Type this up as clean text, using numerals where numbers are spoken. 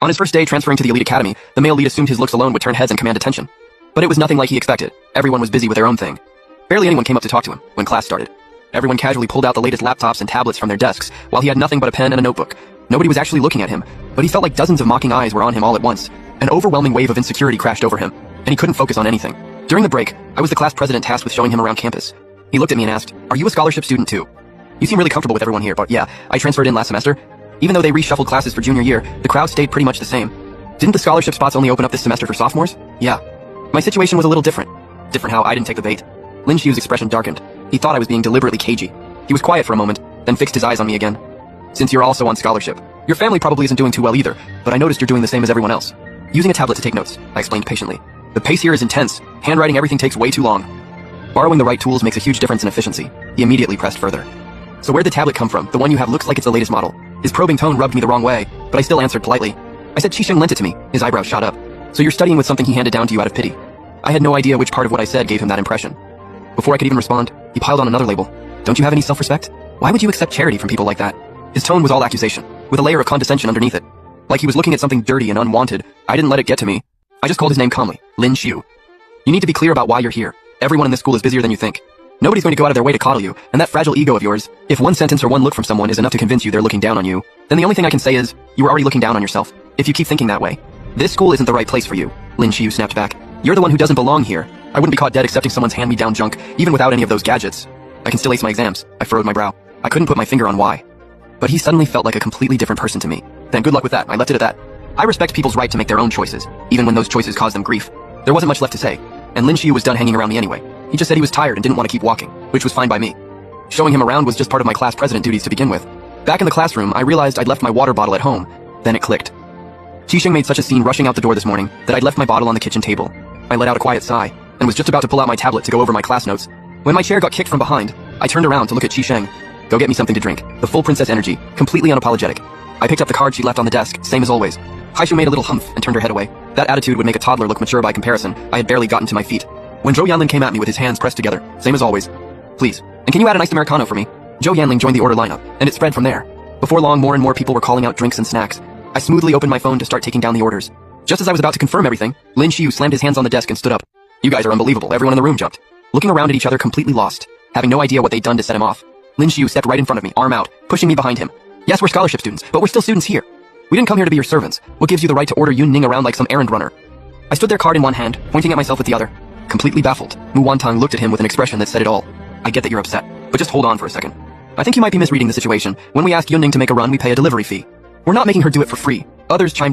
On his first day transferring to the elite academy, the male lead assumed his looks alone would turn heads and command attention. But it was nothing like he expected. Everyone was busy with their own thing. Barely anyone came up to talk to him when class started. Everyone casually pulled out the latest laptops and tablets from their desks, while he had nothing but a pen and a notebook. Nobody was actually looking at him, but he felt like dozens of mocking eyes were on him all at once. An overwhelming wave of insecurity crashed over him, and he couldn't focus on anything. During the break, I was the class president tasked with showing him around campus. He looked at me and asked, "Are you a scholarship student too?" "You seem really comfortable with everyone here, but yeah, I transferred in last semester." Even though they reshuffled classes for junior year, the crowd stayed pretty much the same. "Didn't the scholarship spots only open up this semester for sophomores?" "Yeah." My situation was a little different. Different how I didn't take the bait. Lin Xiu's expression darkened. He thought I was being deliberately cagey. He was quiet for a moment, then fixed his eyes on me again. "Since you're also on scholarship, your family probably isn't doing too well either, but I noticed you're doing the same as everyone else." "Using a tablet to take notes," I explained patiently. "The pace here is intense. Handwriting everything takes way too long." "Borrowing the right tools makes a huge difference in efficiency." He immediately pressed further. "So where'd the tablet come from? The one you have looks like it's the latest model." His probing tone rubbed me the wrong way, but I still answered politely. I said Qisheng lent it to me. His eyebrows shot up. "So you're studying with something he handed down to you out of pity?" I had no idea which part of what I said gave him that impression. Before I could even respond, he piled on another label. "Don't you have any self-respect? Why would you accept charity from people like that?" His tone was all accusation, with a layer of condescension underneath it. Like he was looking at something dirty and unwanted. I didn't let it get to me. I just called his name calmly, Lin Xiu. "You need to be clear about why you're here. Everyone in this school is busier than you think. Nobody's going to go out of their way to coddle you, and that fragile ego of yours, if one sentence or one look from someone is enough to convince you they're looking down on you, then the only thing I can say is, you were already looking down on yourself, if you keep thinking that way. This school isn't the right place for you." Lin Xiu snapped back. "You're the one who doesn't belong here. I wouldn't be caught dead accepting someone's hand-me-down junk, even without any of those gadgets. I can still ace my exams." I furrowed my brow. I couldn't put my finger on why. But he suddenly felt like a completely different person to me. Then good luck with that, I left it at that. I respect people's right to make their own choices, even when those choices cause them grief. There wasn't much left to say, and Lin Xiu was done hanging around me anyway. He just said he was tired and didn't want to keep walking, which was fine by me. Showing him around was just part of my class president duties to begin with. Back in the classroom, I realized I'd left my water bottle at home. Then it clicked. Qisheng made such a scene rushing out the door this morning that I'd left my bottle on the kitchen table. I let out a quiet sigh, and was just about to pull out my tablet to go over my class notes, when my chair got kicked from behind. I turned around to look at Qisheng. "Go get me something to drink." The full princess energy, completely unapologetic. I picked up the card she left on the desk, same as always. Haishu made a little humph and turned her head away. That attitude would make a toddler look mature by comparison. I had barely gotten to my feet when Zhou Yanlin came at me with his hands pressed together, same as always. "Please, and can you add an iced Americano for me?" Zhou Yanling joined the order lineup, and it spread from there. Before long, more and more people were calling out drinks and snacks. I smoothly opened my phone to start taking down the orders. Just as I was about to confirm everything, Lin Xiu slammed his hands on the desk and stood up. "You guys are unbelievable." Everyone in the room jumped, looking around at each other completely lost, having no idea what they'd done to set him off. Lin Xiu stepped right in front of me, arm out, pushing me behind him. "Yes, we're scholarship students, but we're still students here. We didn't come here to be your servants. What gives you the right to order Yun Ning around like some errand runner?" I stood there, card in one hand, pointing at myself with the other. Completely baffled, Mu Wantang looked at him with an expression that said it all. "I get that you're upset, but just hold on for a second. I think you might be misreading the situation. When we ask Yun Ning to make a run, we pay a delivery fee. We're not making her do it for free." Others chimed in.